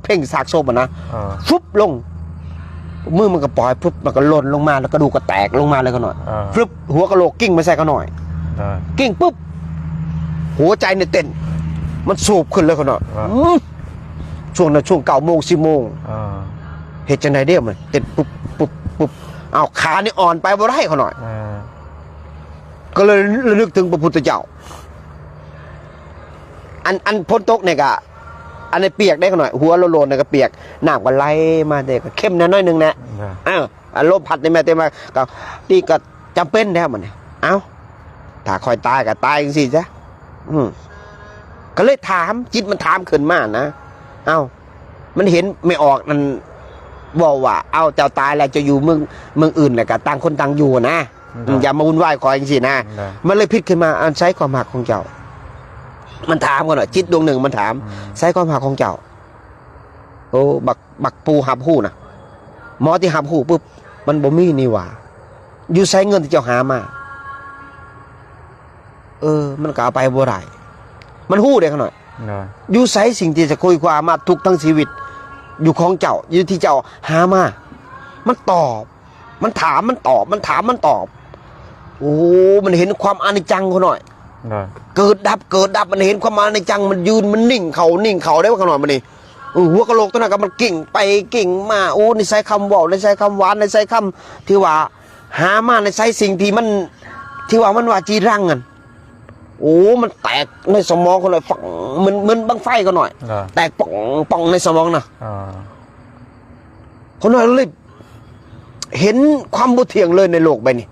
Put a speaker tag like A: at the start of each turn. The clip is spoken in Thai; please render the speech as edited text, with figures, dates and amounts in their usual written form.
A: เพ่งสากโซบนะฟุบลงมือมันก็ปล่อยฟุบมันก็หล่นลงมาแล้วกระดูกก็แตกลงมาเลยก็หน่อยฟุบหัวกะโหลกกิ้งมาใส่ก็หน่อยกิ้งปุ๊บหัวใจเนี่ยเต้นมันสูบขึ้นเลยก็หน่อยช่วงนั้นช่วง9 โมง 10 โมงเหตุจังไดเดียวมันเต้นปุ๊บปุ๊บปุ๊บเอาขานี่อ่อนไปบ่ได้เขาหน่อยก็เลยระลึกถึงพระพุทธเจ้าอันพ้นตกเนี่ยก็อันนี้เปียกได้หน่อยหัวโลนเนี่ยก็เปียกน้ำก็ไหลมาเด็กก็เข้มน้อยนึงนะลมพัดในแม่เต็มมาก็ตีก็จำเป็นแล้วมันถ้าคอยตายก็ตายจริงๆจ้ะก็เลยถามจิตมันถามขึ้นมานะมันเห็นไม่ออกมันบอกว่าเจ้าตายแล้วจะอยู่เมืองอื่นแหละก็ต่างคนต่างอยู่นะอย่ามาวุ่นวายคอยจริงๆนะมันเลยพิจขึ้นมาใช้ความหักของเจ้ามันถามกันหน่อยจิตดวงหนึ่งมันถามใช้ความหักของเจ้าโอ้บักปูหับหูนะหมอที่หับหูปุ๊บมันบ่มีนี่หว่าอยู่ใช้เงินที่เจ้าหามามันก็เอาไปบ่ได้มันหู้ได้ขนาดอยู่ใช้สิ่งที่จะคุยความมาทุกทั้งชีวิตอยู่ของเจ้าอยู่ที่เจ้าหามามันตอบมันถามมันตอบมันถามมันตอบโอ้มันเห็นความอนิจจังเขาหน่อยเกิดดับมันเห็นความอนิจจังมันยืนมันนิ่งเขาได้ว่าขนาดมันนี่หัวกะโหลกตัวนั้นก็มันกิ่งไปกิ่งมาโอ้ในใช้คำบอกในใช้คำหวานในใช้คำที่ว่าหามาในใช้สิ่งที่มันที่ว่ามันว่าจีรังกันโอ้มันแตกในสมองเขาหน่อยฝังมันบังไฟก็หน่อยแตกป่องในสมองนะเขาหน่อยเลยเห็นความบุเทียงเลยในโลกใบนี้